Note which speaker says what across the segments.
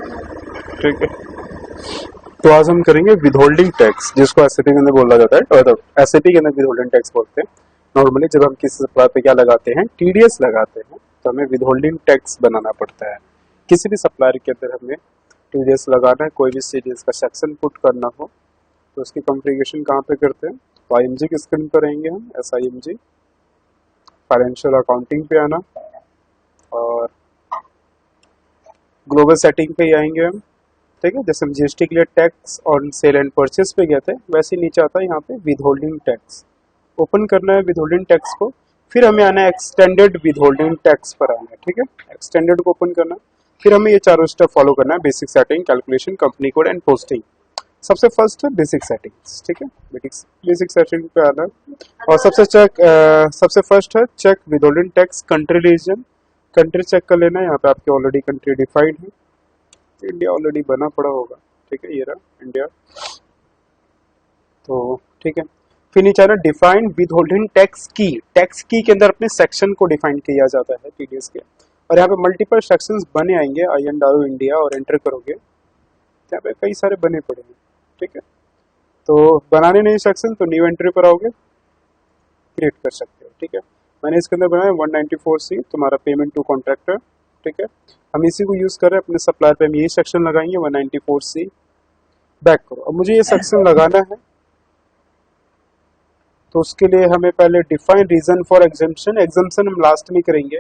Speaker 1: ठीक है। तो आज हम करेंगे विदहोल्डिंग टैक्स, जिसको एसएपी के अंदर बोला जाता है, मतलब एसएपी के अंदर विदहोल्डिंग टैक्स बोलते हैं। नॉर्मली जब हम किसी सप्लाई पे क्या लगाते हैं, टीडीएस लगाते हैं, तो हमें विदहोल्डिंग टैक्स बनाना पड़ता है। किसी भी सप्लायर के अंदर हमें टीडीएस लगाना है, कोई भी टीडीएस का सेक्शन पुट करना हो, तो उसकी कॉन्फ़िगरेशन कहाँ पे करते हैं, तो आईएमजी की स्क्रीन पर रहेंगे हम, एसआईएमजी, फाइनेंशियल अकाउंटिंग पे आना, और ग्लोबल सेटिंग पे ही आएंगे हम। ठीक है, जैसे हम जीएसटी के लिए टैक्स और सेल एंड परचेस पे गए थे, वैसे नीचे आता है यहाँ पे विदहोल्डिंग टैक्स। ओपन करना है विदहोल्डिंग टैक्स को, फिर हमें आना है एक्सटेंडेड विदहोल्डिंग टैक्स पर आना है। ठीक है, एक्सटेंडेड को ओपन करना, फिर हमें ये चारों स्टेप फॉलो करना है, basic setting, calculation, company code and posting. सबसे फर्स्ट है बेसिक सेटिंग्स। ठीक है, बेसिक सेटिंग पे आना है, और सबसे फर्स्ट है check withholding tax country region. Country check कर लेना है, यहाँ पे आपके ऑलरेडी कंट्री डिफाइंड है, इंडिया ऑलरेडी बना पड़ा होगा। ठीक है, ये रहा इंडिया। तो ठीक है, फिर नीचे आना डिफाइन विदहोल्डिंग टैक्स की। टैक्स की के अंदर अपने सेक्शन को डिफाइन किया जाता है टीडीएस के, और यहाँ पे मल्टीपल सेक्शंस बने आएंगे। आई एन डालो इंडिया और एंटर करोगे, यहाँ पे कई सारे बने पड़े हैं। ठीक है, तो बनाने नहीं सेक्शन तो न्यू एंट्री पर आओगे, क्रिएट कर सकते हो। ठीक है, मैंने इसके अंदर बनाया 194C, तुम्हारा पेमेंट टू कॉन्ट्रैक्टर। ठीक है, हम इसी को यूज कर रहे हैं अपने सप्लायर पे, हम यही सेक्शन लगाएंगे 194C। बैक करो, अब मुझे ये सेक्शन लगाना है, तो उसके लिए हमें पहले define reason for exemption, exemption हम लास्ट में करेंगे।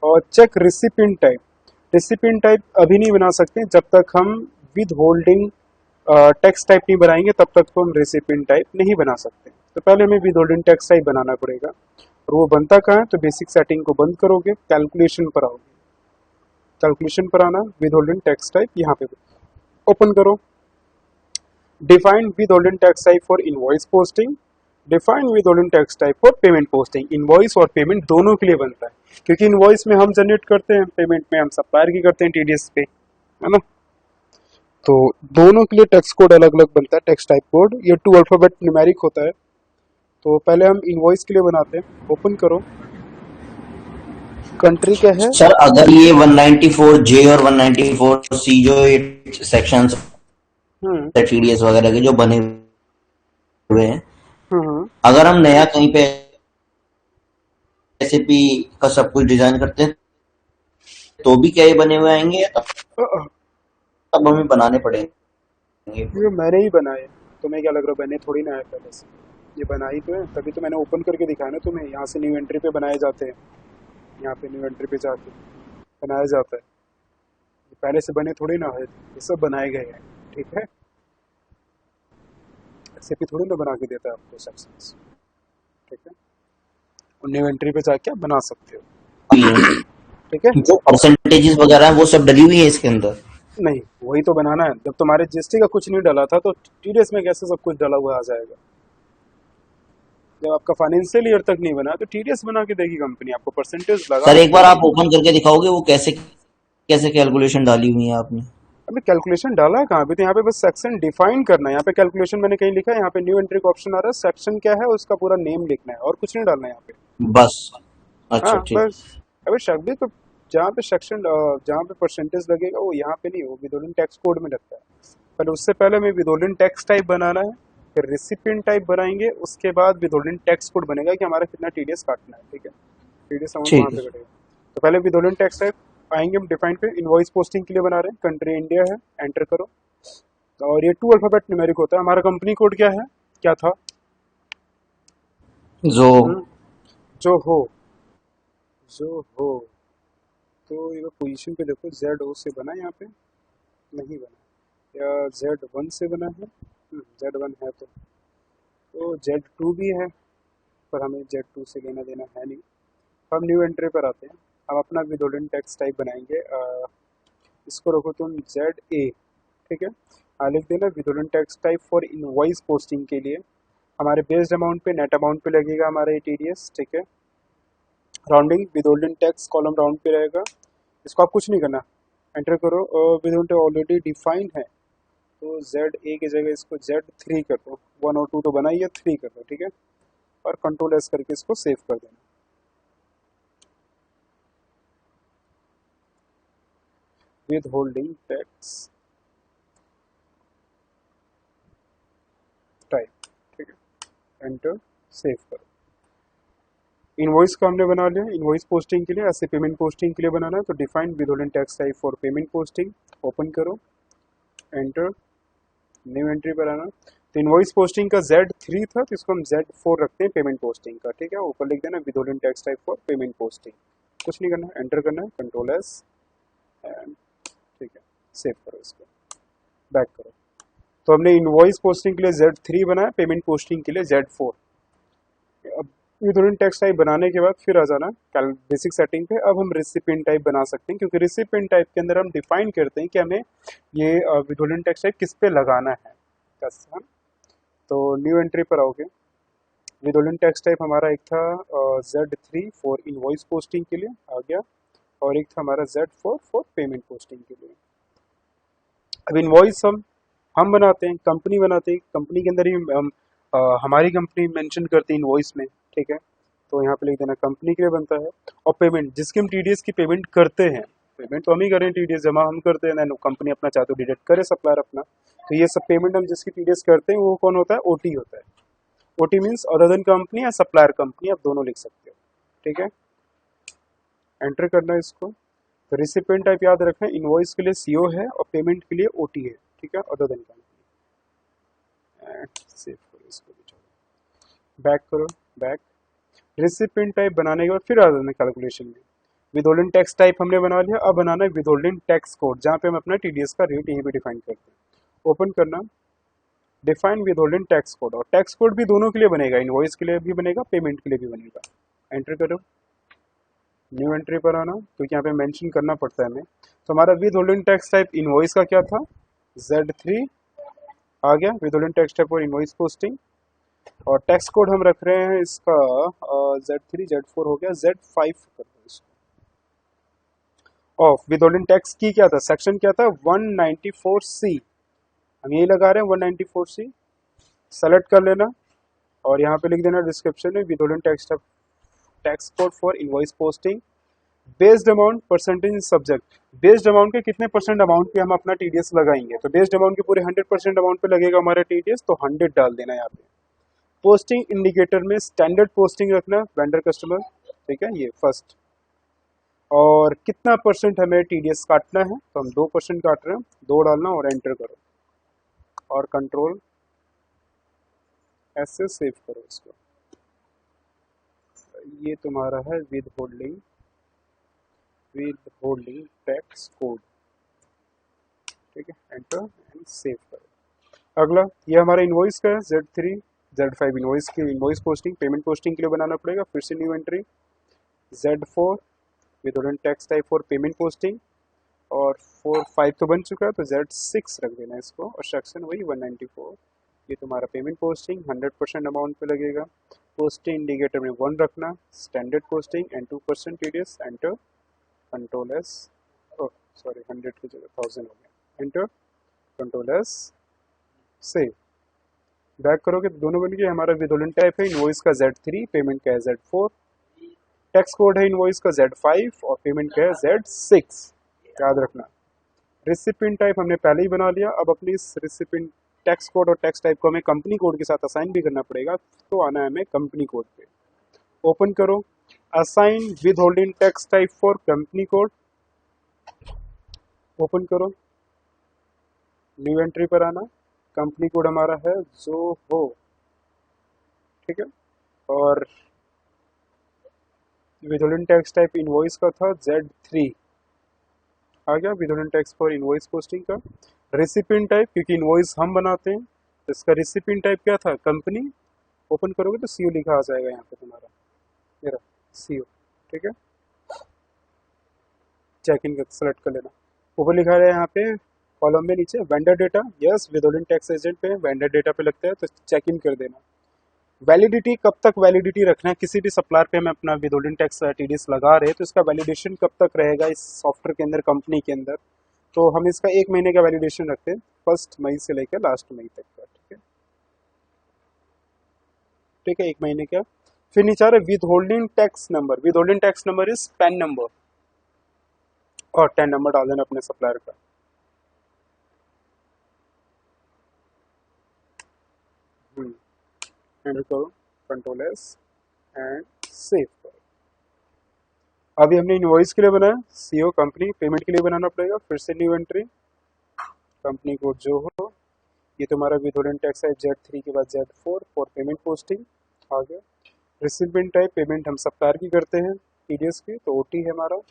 Speaker 1: और check recipient type, recipient type अभी नहीं बना सकते जब तक हम विद होल्डिंग टैक्स टाइप नहीं बनाएंगे, तब तक तो हम रिसिपिएंट टाइप नहीं बना सकते। तो पहले हमें विद होल्डिंग टैक्स टाइप बनाना पड़ेगा, और वो बनता कहाँ है, तो बेसिक सेटिंग को बंद करोगे, कैलकुलेशन पर आओगे, कैलकुलेशन पर आना, विद होल्डिंग टैक्स टाइप यहाँ पे ओपन करो। Define with holding tax type for invoice posting, define with holding tax type for payment posting. Invoice और पेमेंट दोनों के लिए बनता है, क्योंकि इनवॉइस में हम जनरेट करते हैं, पेमेंट में हम सप्लायर की करते हैं टीडीएस पे, है ना। तो दोनों के लिए टैक्स कोड अलग अलग बनता है, टैक्स टाइप कोड, ये 2 अल्फाबेट न्यूमेरिक होता है। तो पहले हम इनवॉइस के लिए बनाते हैं, ओपन करो, कंट्री क्या है।
Speaker 2: सर अगर ये 194J और 194C जो ये सेक्शंस
Speaker 1: हम्म
Speaker 2: टीडीएस वगैरह के जो बने हुए हैं,
Speaker 1: हम्म
Speaker 2: अगर हम नया कहीं पे एसएपी का सब कुछ डिजाइन करते हैं तो भी क्या ये बने हुए आएंगे, या तब हमें बनाने पड़ेंगे?
Speaker 1: ये मैंने ही बनाए, तुम्हें क्या लग रहा है, मैंने थोड़ी ना है पहले से, ये बनाई तो है, तभी तो मैंने ओपन करके दिखाया ना तुम्हें। यहाँ से न्यू एंट्री पे बनाए जाते हैं, यहाँ पे न्यू एंट्री पे जाके बनाया जाता है, ये पहले से बने थोड़ी ना है, ये सब बनाए गए हैं। ठीक है, एसएपी थोड़ी ना बना के देता है आपको सेक्शंस। ठीक है, और न्यू एंट्री पे जाके आप बना सकते हो। ठीक है,
Speaker 2: जो परसेंटेजेस वगैरह है वो सब डली हुई है इसके अंदर।
Speaker 1: नहीं वही तो बनाना है, जब तुम्हारे जीएसटी का कुछ नहीं डला था तो टीडीएस में कैसे सब कुछ डला हुआ आ जाएगा। जब आपका फाइनेंशियल ईयर तक नहीं बना तो टीडीएस बना के देगी कंपनी, आपको परसेंटेज
Speaker 2: सर
Speaker 1: लगाना
Speaker 2: एक बार
Speaker 1: पड़ेगा।
Speaker 2: आप ओपन करके दिखाओगे वो कैसे कैसे कैलकुलेशन डाली हुई है आपने?
Speaker 1: अभी कैलकुलेशन डाला है कहाँ पे, तो यहाँ पे बस सेक्शन डिफाइन करना है। यहाँ पे कैलकुलेशन मैंने कहीं लिखा है, यहाँ पे न्यू एंट्री का ऑप्शन आ रहा है, सेक्शन क्या है उसका पूरा नेम लिखना है, और कुछ नहीं डालना है यहाँ पे।
Speaker 2: बस।
Speaker 1: हाँ
Speaker 2: अच्छा ठीक।
Speaker 1: बस। अभी शब्द तो जहाँ पे सेक्शन, जहाँ पे परसेंटेज लगेगा वो यहाँ पे नहीं, वो विदोलिन टैक्स कोड में लगता है। पहले उससे पहले हमें विदोलिन टैक्स टाइप बनाना है, फिर रिसिपिएंट टाइप बनाएंगे, उसके बाद विदोलिन टैक्स कोड बनेगा कि हमारा कितना टीडीएस काटना है। ठीक है, टीडीएस अमाउंट वहाँ
Speaker 2: ठीक है।
Speaker 1: पे कटेगा। तो पहले विदोलिन टैक्स टाइप आएंगे हम, डिफाइन पे इनवॉइस पोस्टिंग के लिए बना रहे हैं, कंट्री इंडिया है, एंटर करो। और ये 2 अल्फाबेट न्यूमेरिक होता है। हमारा कंपनी कोड क्या है, क्या था,
Speaker 2: जो
Speaker 1: हम्म, जो हो, जो हो। तो ये पोजीशन पे देखो, जेड ओ से बना है, यहाँ पे नहीं बना, या Z1 से बना है, Z1 है तो Z2 भी है, पर हमें Z2 से लेना देना है नहीं। तो हम न्यू एंट्री पर आते हैं, हम अपना विदोलिन टैक्स टाइप बनाएंगे, इसको रखो तुम ZA। ठीक है, लिख देना withholding tax type for invoice posting के लिए हमारे बेस्ड अमाउंट पे, नेट अमाउंट पे लगेगा हमारा ये टीडीएस। ठीक है, rounding withholding tax column round पे रहेगा, इसको आप कुछ नहीं करना, एंटर करो। विदोलिन ऑलरेडी डिफाइन है, तो ZA की जगह इसको Z3 कर दो, 1 और 2 तो बना ही है, 3 कर दो। ठीक है, और कंट्रोल S करके इसको सेव कर देना। विद होल्डिंग टैक्स टाइप, ठीक है, एंटर, सेव करो। इनवॉइस का हमने बना लिया इनवॉइस पोस्टिंग के लिए, ऐसे पेमेंट पोस्टिंग के लिए बनाना है तो define with holding tax type for payment posting, open करो, एंटर, न्यू एंट्री बनाना। तो इनवॉइस पोस्टिंग का Z3 था तो इसको हम Z4 रखते हैं पेमेंट पोस्टिंग का, ठीक है, ऊपर लिख देना with holding tax type for payment posting, कुछ नहीं करना है, एंटर करना है, कंट्रोल एस एंड, ठीक है, सेव करो इसको, बैक करो। तो हमने इनवॉइस पोस्टिंग के लिए Z3 बनाया, पेमेंट पोस्टिंग के लिए Z4। अब विद टैक्स टाइप बनाने के बाद फिर आ जाना बेसिक सेटिंग पे। अब हम रिसिपिएंट टाइप बना सकते हैं क्योंकि रिसिपिएंट टाइप के अंदर हम डिफाइन करते हैं कि हमें ये विद टैक्स टाइप किस पे लगाना है, कस्टम। तो न्यू एंट्री पर आओगे, विद टैक्स टाइप हमारा एक था Z3 फॉर इनवॉइस पोस्टिंग के लिए आ गया, और एक था हमारा Z4 फॉर पेमेंट पोस्टिंग के लिए। अब इनवॉइस हम बनाते हैं, कंपनी बनाते हैं, कंपनी के अंदर ही हम हमारी कंपनी मेंशन करते हैं इनवॉइस में, ठीक है, तो यहाँ पे लिख देना कंपनी के लिए बनता है। और पेमेंट जिसकी हम टीडीएस की पेमेंट करते हैं, पेमेंट तो हम ही करें, टीडीएस जमा हम करते हैं, देन कंपनी अपना चाहे तो डिडक्ट करे सप्लायर अपना, तो ये सब पेमेंट हम जिसकी टीडीएस करते हैं वो कौन होता है, ओटी होता है। OT means other than company या सप्लायर कंपनी, आप दोनों लिख सकते हो, ठीक है, एंटर करना है इसको। तो रिसिपिएंट टाइप याद रखें, इनवॉइस के लिए सीओ है और पेमेंट के लिए ओटी है, ठीक है, अदर देन कंपनी, सेव करो इसको भी, चलो बैक करो, बैक। रिसिपिएंट टाइप बनाने के बाद फिर आ जाना कैलकुलेशन में, विद टैक्स टाइप हमने बना लिया, अब बनाना है विद टैक्स कोड, जहाँ पे हम अपना टीडीएस का रेट यहीं पे डिफाइन करते हैं, ओपन करना, डिफाइन विद टैक्स कोड, और टैक्स कोड भी दोनों के लिए बनेगा, इनवॉइस के लिए भी बनेगा, पेमेंट के लिए भी बनेगा, एंटर करो, न्यू एंट्री पर आना, तो यहाँ पे मेंशन करना पड़ता है हमें। तो हमारा विद टैक्स टाइप इनवॉइस का क्या था, Z3 आ गया, विद टैक्स टाइप और इनवॉइस पोस्टिंग, और टैक्स कोड हम रख रहे हैं इसका Z3, Z4 हो गया, Z5 कर दो इसको। ऑफ विद टैक्स की क्या था, सेक्शन क्या था, 194C, हम यही लगा रहे हैं 194C, सेलेक्ट कर लेना, और यहाँ पे लिख देना डिस्क्रिप्शन में with tax tax code for invoice posting, based amount percentage subject, based amount के कितने परसेंट अमाउंट पे हम अपना टीडीएस लगाएंगे, तो बेस्ड अमाउंट के पूरे 100% अमाउंट पे लगेगा हमारा टीडीएस, तो 100 डाल देना यहाँ पे। पोस्टिंग इंडिकेटर में स्टैंडर्ड पोस्टिंग रखना, वेंडर कस्टमर, ठीक है, ये फर्स्ट, और कितना परसेंट हमें टीडीएस काटना है, तो हम 2% काट रहे हैं, 2 डालना और एंटर करो, और कंट्रोल ऐसे सेव करो इसको। ये तुम्हारा है विद होल्डिंग टैक्स कोड, ठीक है, एंटर एंड सेव करो। अगला ये हमारा इनवॉइस का है, Z3 Z5 इनवॉइस की इनवॉइस पोस्टिंग, पेमेंट पोस्टिंग के लिए बनाना पड़ेगा, फिर से new entry, Z4 with tax type for payment posting, और 4 5 तो बन चुका है, तो Z6 रख देना इसको, और सेक्शन वही 194, ये तुम्हारा पेमेंट पोस्टिंग 100% अमाउंट पे लगेगा। पोस्टिंग इंडिकेटर में 1 रखना, standard posting and 2% TDS, enter, control S, sorry 100 की जगह 1000 हो गया, enter, control S, save, back करोगे तो दोनों बन गए। हमारा विद टाइप है इनवॉइस का Z3, पेमेंट का है Z4, टैक्स कोड है इनवॉइस का Z5 और पेमेंट का है Z6, याद रखना। रिसिपिएंट टाइप हमने पहले ही बना लिया, अब अपनी इस रिसिपिएंट टैक्स कोड और टैक्स टाइप को हमें कंपनी कोड के साथ असाइन भी करना पड़ेगा, तो आना है हमें कंपनी कोड पे, ओपन करो, assign with holding tax type for company code, open करो, न्यू एंट्री पर आना, कंपनी कोड हमारा है जो हो, ठीक है, और विद टैक्स टाइप इनवॉइस का था Z3 आ गया, with tax for invoice posting का। रेसिपिएंट टाइप क्योंकि इनवॉइस हम बनाते हैं तो इसका रेसिपिएंट टाइप क्या था, कंपनी, ओपन करोगे तो सीओ लिखा आ जाएगा यहाँ पे तुम्हारा, ये रहा सीओ, ठीक है, चेक इन सेलेक्ट कर लेना, ऊपर लिखा है यहाँ पे कॉलम में नीचे vendor data, yes with tax agent पे वेंडर डेटा पे लगता है, तो चेक इन कर देना। वैलिडिटी कब तक वैलिडिटी रखना है, किसी भी सप्लायर पे हम अपना विद टैक्स टीडीएस लगा रहे हैं तो इसका वैलिडेशन कब तक रहेगा इस सॉफ्टवेयर के अंदर, कंपनी के अंदर, तो हम इसका 1 महीने का वैलिडेशन रखते हैं, 1 मई से लेकर लास्ट मई तक का, ठीक है, ठीक है, 1 महीने का। फिर नीचे आ रहा है with holding tax number, with holding tax number is pan number, और 10 नंबर डाल देना अपने सप्लायर का। एंटर करो, कंट्रोल एस एंड सेव करो। अभी हमने इनवॉइस के लिए बनाया, सीओ कंपनी पेमेंट के लिए बनाना पड़ेगा, फिर से न्यू एंट्री, कंपनी कोड जो हो, ये तुम्हारा विथहोल्डिंग टैक्स है Z3 के बाद Z4 फॉर पेमेंट पोस्टिंग आ गया। रिसिपिएंट टाइप पेमेंट हम सप्लायर की करते हैं टीडीएस की, तो ओटी है हमारा।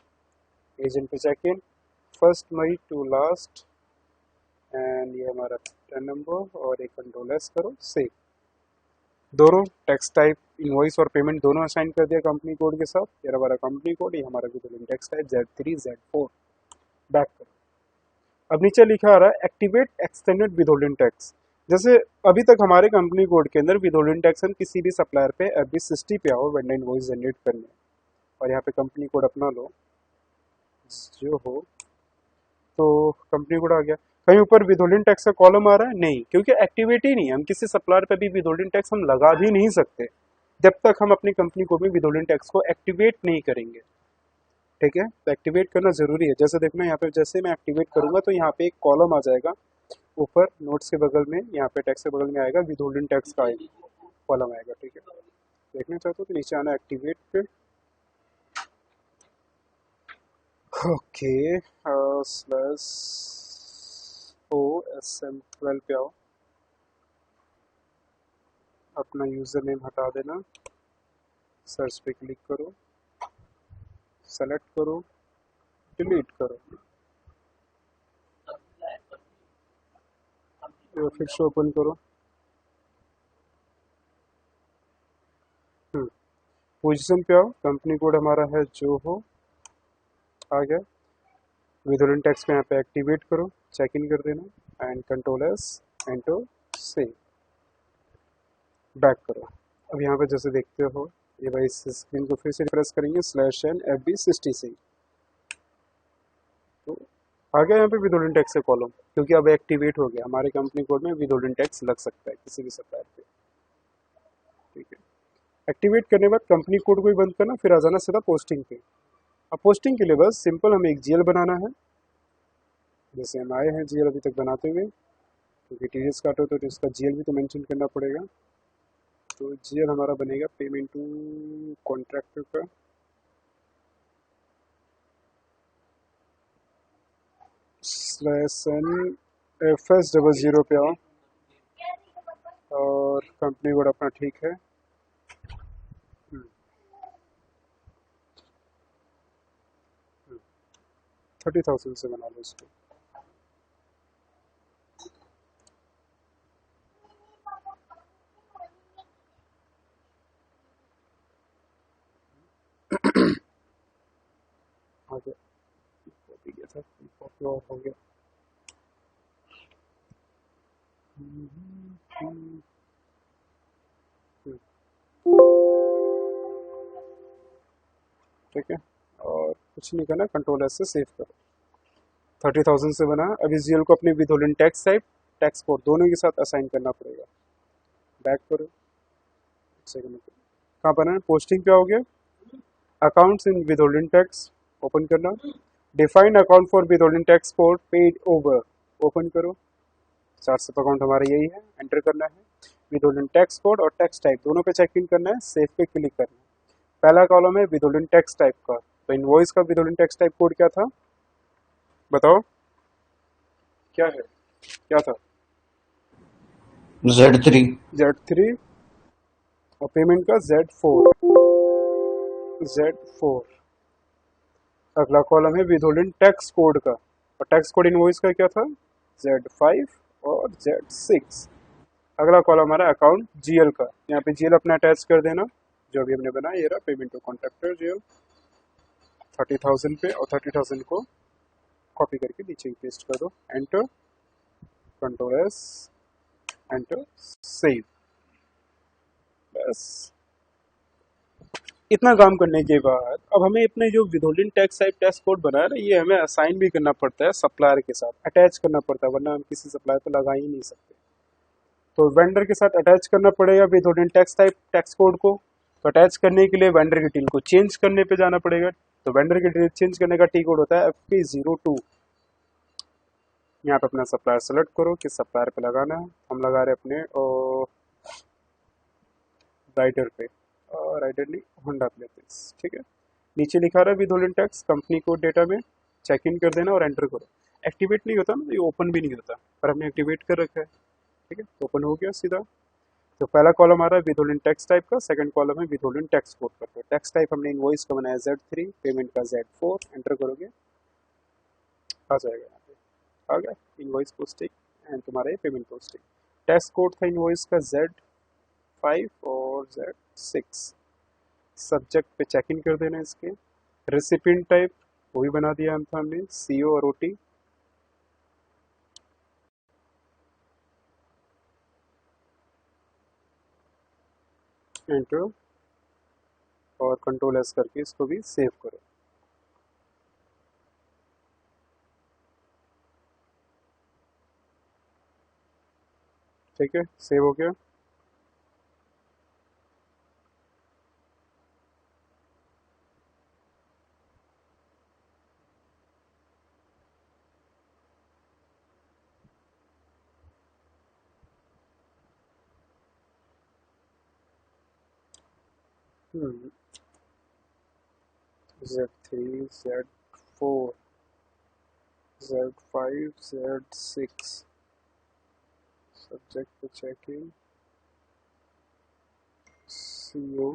Speaker 1: एजेंट पे चेक इन 1 मई टू लास्ट, एंड ये हमारा 10 नंबर, और एक कंट्रोल एस करो, सेव। दोनों टैक्स टाइप इनवॉइस और पेमेंट दोनों असाइन कर दिया कंपनी कोड के साथ। ये हमारा कंपनी कोड, ये हमारा विथहोल्डिंग tax type Z3 Z4। Back करो। अब नीचे लिखा आ रहा है एक्टिवेट एक्सटेंडेड विथहोल्डिंग टैक्स। जैसे अभी तक हमारे कंपनी कोड के अंदर विथहोल्डिंग टैक्स हम किसी भी सप्लायर पे FB60 पे आओ वेंडर इनवॉइस जनरेट करने, और यहाँ पे कंपनी कोड अपना लो जो हो, तो कंपनी कोड आ गया। कहीं ऊपर विथहोल्डिंग टैक्स का कॉलम आ रहा है? नहीं, क्योंकि एक्टिवेट ही नहीं है। हम किसी सप्लायर पे भी विथहोल्डिंग टैक्स हम लगा भी नहीं सकते जब तक हम अपनी कंपनी कोड में विथहोल्डिंग टैक्स को एक्टिवेट नहीं करेंगे। ठीक है, तो एक्टिवेट करना जरूरी है। जैसे देखना यहाँ पे, जैसे मैं एक्टिवेट करूंगा तो यहाँ पे एक कॉलम आ जाएगा ऊपर नोट्स के बगल में, यहाँ पे टैक्स के बगल में आएगा, विथहोल्डिंग टैक्स का कॉलम आएगा। ठीक है, देखना चाहते हो तो नीचे आना एक्टिवेट पे। ओके, स्लैश OSM12 पे आओ, अपना यूजर नेम हटा देना, सर्च पे क्लिक करो, सेलेक्ट करो, डिलीट करो, फिर से ओपन करो। पोजीशन पे आओ, कंपनी कोड हमारा है जो हो, आ गया। विथहोल्डिंग टैक्स को यहाँ पे एक्टिवेट करो, चेक इन कर देना, and control S, enter, save, back करो। अब यहाँ पे जैसे देखते हो, ये भाई इस स्क्रीन को फिर से रिफ्रेश करेंगे, /n FB60 से, तो आ गया यहाँ पे विथहोल्डिंग टैक्स का कॉलम, क्योंकि अब एक्टिवेट हो गया। हमारे कंपनी कोड में विथहोल्डिंग टैक्स लग सकता है किसी भी सप्लायर पे। ठीक है, एक्टिवेट करने के बाद कंपनी कोड को ही बंद करना, फिर आ जाना सीधा पोस्टिंग पे। अब पोस्टिंग के लिए बस सिंपल हमें एक GL बनाना है, जैसे हम आए हैं GL अभी तक बनाते हुए, क्योंकि टीडीएस काटो तो इसका GL भी तो मेंशन करना पड़ेगा। तो GL हमारा बनेगा पेमेंट टू कॉन्ट्रैक्टर का, /n FS00 पे आओ, और कंपनी कोड अपना ठीक है। 30,000 से बना लो इसको। आ गया, कॉपी किया था, कॉपी और हो गया। ठीक है, और कुछ नहीं करना, कंट्रोल एस से सेव करो। 30,000 से बना। अब इस GL को अपने विथहोल्डिंग टैक्स टाइप, टैक्स कोड दोनों के साथ असाइन करना पड़ेगा। बैक करो, सेकंड कहाँ बना है, पोस्टिंग पे आओगे, accounts in withholding tax open करना, define account for withholding tax code paid over open करो। चार्ट अकाउंट हमारा यही है, एंटर करना है, विथहोल्डिंग टैक्स कोड और टैक्स टाइप दोनों पे चेक इन करना है, सेव पे क्लिक करना है। पहला कॉलम है विथहोल्डिंग टैक्स टाइप का, तो इनवॉइस का विथहोल्डिंग टैक्स टाइप कोड क्या था, बताओ क्या है, क्या था?
Speaker 2: Z3।
Speaker 1: Z3, और पेमेंट का Z4। अगला कॉलम है विथहोल्डिंग टैक्स कोड का, और टैक्स कोड इनवॉइस का क्या था, Z5 और Z6। अगला कॉलम हमारा अकाउंट GL का, यहाँ पे GL अपना अटैच कर देना जो भी हमने बनाया, ये रहा पेमेंट टू कॉन्ट्रैक्टर GL 30,000 पे, और 30,000 को कॉपी करके नीचे पेस्ट कर दो, enter, control S, enter, save. बस इतना काम करने के बाद अब हमें अपने जो विथहोल्डिंग टैक्स टाइप टैक्स कोड बनाया ना, ये हमें असाइन भी करना पड़ता है सप्लायर के साथ, अटैच करना पड़ता है, वरना हम किसी सप्लायर पर लगा ही नहीं सकते। तो वेंडर के साथ अटैच करना पड़ेगा विथहोल्डिंग टैक्स टाइप टैक्स कोड को। तो अटैच करने के लिए वेंडर की डिटेल को चेंज करने पे जाना पड़ेगा। तो वेंडर की डिटेल चेंज करने का टी कोड होता है FP02। यहाँ पे अपना सप्लायर सेलेक्ट करो कि सप्लायर पे लगाना है। हम लगा रहे अपने राइडर पे, राइडर नहीं होंडा पे लेते हैं, ठीक है। नीचे लिखा रहा है with tax company code data में चेक इन कर देना और एंटर करो। एक्टिवेट नहीं होता ना, ये ओपन भी नहीं होता, पर हमने एक्टिवेट कर रखा है, ठीक है। तो ओपन हो गया सीधा। तो पहला कॉलम आ रहा है विद टैक्स टाइप का, सेकंड कॉलम है विद टैक्स कोड का। टैक्स टाइप हमने इनवॉइस का बनाया Z3, पेमेंट का Z4, एंटर करोगे आ जाएगा यहाँ पे, आ गया इनवॉइस पोस्टिंग एंड तुम्हारा ये पेमेंट पोस्टिंग। टैक्स कोड था इनवॉइस का Z5 और Z6। सब्जेक्ट पे चेक इन कर देना इसके। रेसिपिएंट टाइप वो भी बना दिया था हमने, CO और OT। एंटर और कंट्रोल S करके इसको भी सेव करो। ठीक है, सेव हो गया। Z3, Z4, Z5, Z6। Subject पे check in, CO,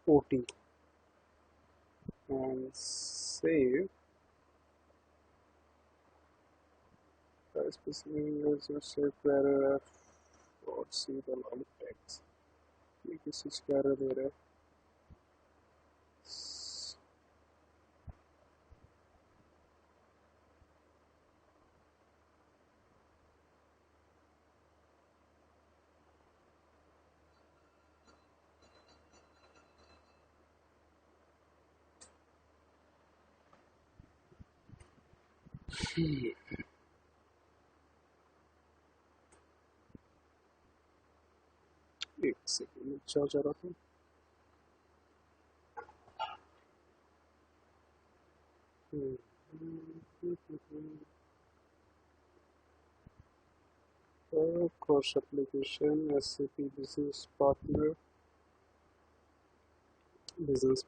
Speaker 1: OT and save. Specific save paragraph और see the log text। ये किसी चीज का error दे रहा है। एक सेकंड जा रहा था। Cross application SAP business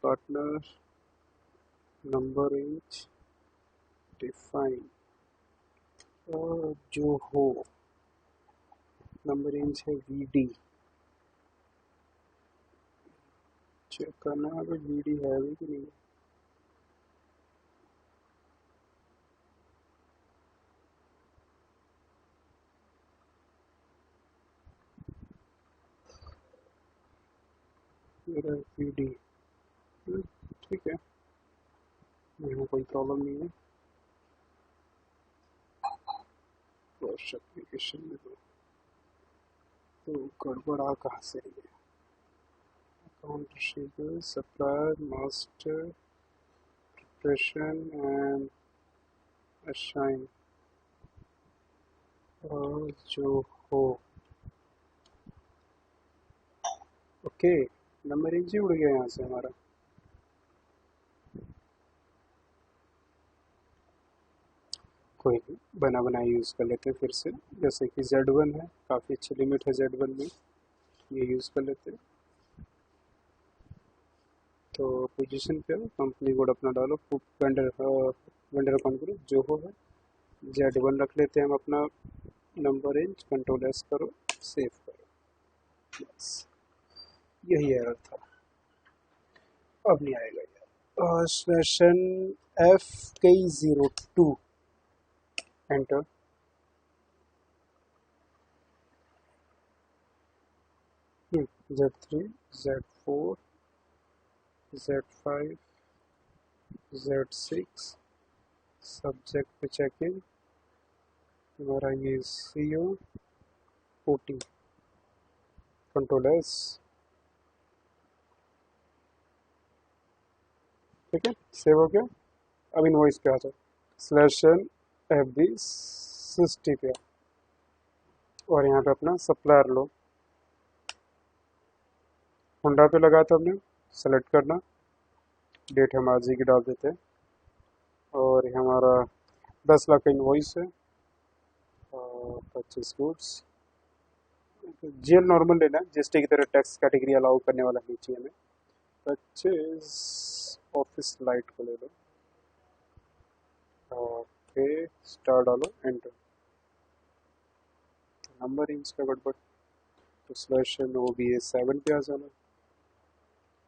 Speaker 1: partner number range define और जो हो नंबर रेंज है VD। चेक करना है अगर VD है भी कि नहीं। मेरा VD ठीक है, यहाँ कोई प्रॉब्लम नहीं है। क्रॉस एप्लीकेशन में तो गड़बड़ा कहाँ से रही है। Account receivable, supplier, master, preparation and assign और जो हो। ओके, नंबर एक जी उड़ गया यहाँ से हमारा। कोई नहीं, बना बनाया यूज़ कर लेते हैं फिर से। जैसे कि Z1 है, काफ़ी अच्छी लिमिट है Z1 में, ये यूज़ कर लेते हैं। तो पोजीशन पे कंपनी कोड अपना डालो, वेंडर अकाउंट करो जो हो है। Z1 रख लेते हैं हम अपना नंबर रेंज, कंट्रोल S करो, सेव करो। बस यही एरर था, अब नहीं आएगा यार। Session FK02 enter. Z3, Z4, Z5, Z6। Subject पे चेक इन, हमारा ये CO, OT, कंट्रोल S। ठीक है, सेव हो गया। अब इनवॉइस पे आ जाओ, /FB60 पे और यहाँ पे अपना सप्लायर लो, होंडा पे लगा था हमने, सेलेक्ट करना डेट हम आज ही की डाल देते हैं। और ये हमारा 10 लाख का इनवॉइस है। और 25 गुड्स, जीएल नॉर्मल लेना है, जीएसटी की तरह टैक्स कैटेगरी अलाउ करने वाला नहीं चाहिए हमें। 25 ऑफिस लाइट को ले लो। ओके, स्टार डालो, एंटर। नंबर इसका गड़बड़, तो स्लैश में वो भी है 7 पे आ जाना।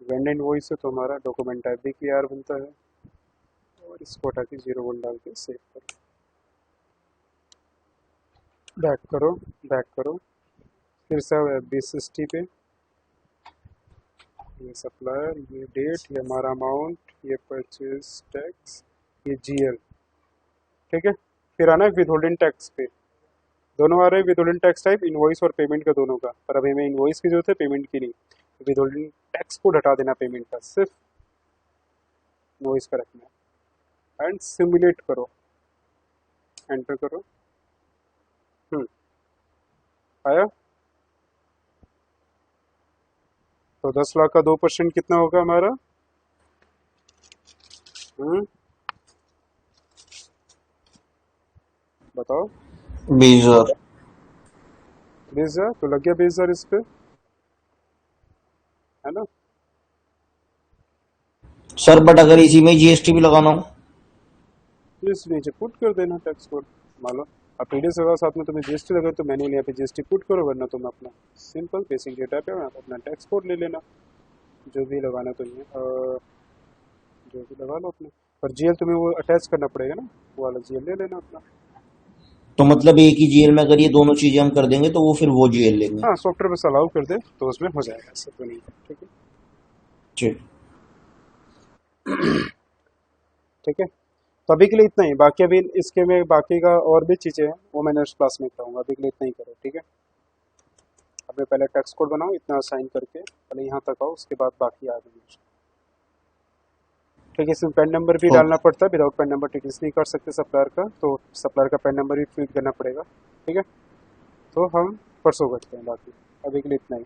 Speaker 1: वेंड इनवॉइस है तो हमारा डॉक्यूमेंट टाइप भी क्लियर बनता है। और इसको हटा के 01 डाल के सेव करो। बैक करो, बैक करो, फिर से आओ FB60 पे। ये सप्लायर, ये डेट, ये हमारा अमाउंट, ये परचेज टैक्स, ये जीएल। ठीक है, फिर आना है विदहोल्डिंग टैक्स पे। दोनों आ रहे हैं विदहोल्डिंग टैक्स टाइप, इनवॉइस और पेमेंट का दोनों का, पर अभी हमें इनवॉइस की जरूरत है, पेमेंट की नहीं। विदहोल्डिंग टैक्स को हटा देना पेमेंट का, सिर्फ इनवॉइस का रखना है। एंड सिमुलेट करो, एंटर करो। आया? तो 10 लाख का 2% कितना होगा हमारा? बताओ।
Speaker 2: 20,000।
Speaker 1: 20,000 तो लग गया, 20,000 इस पे, है ना?
Speaker 2: सर बट अगर इसी में जीएसटी भी लगाना हो?
Speaker 1: इस नीचे पुट कर देना टैक्स कोड। मान लो अब पीडीएफ लगा, साथ में तुम्हें जीएसटी लगे तो मैनुअली यहाँ पे जीएसटी पुट करो, वरना तुम अपना सिंपल बेसिक डेटा पे अपना टैक्स कोड ले लेना, जो भी लगाना तुम्हें, जो भी लगा लो अपना। पर जीएल तुम्हें वो अटैच करना पड़ेगा ना, वो वाला जीएल ले लेना अपना।
Speaker 2: तो मतलब एक ही जीएल में अगर ये दोनों चीजें हम कर देंगे तो वो फिर वो जीएल लेंगे?
Speaker 1: हाँ, सॉफ्टवेयर बस अलाउ कर दे तो उसमें हो जाएगा, ऐसा तो नहीं है। ठीक है,
Speaker 2: ठीक।
Speaker 1: ठीक है, तो अभी के लिए इतना ही। बाकी अभी इसके में बाकी का और भी चीज़ें हैं, वो मैं नेक्स्ट क्लास में कराऊंगा। अभी के लिए इतना ही करो, ठीक है। अब मैं पहले टैक्स कोड बनाऊँ, इतना साइन करके पहले यहाँ तक आओ, उसके बाद बाकी आ जाएंगे। ठीक है, इसमें पैन नंबर भी डालना पड़ता है, विदाउट पैन नंबर टिकट्स नहीं कर सकते सप्लायर का, तो सप्लायर का पैन नंबर भी फीड करना पड़ेगा। ठीक है, तो हम परसों करते हैं, बाकी अभी के लिए इतना ही।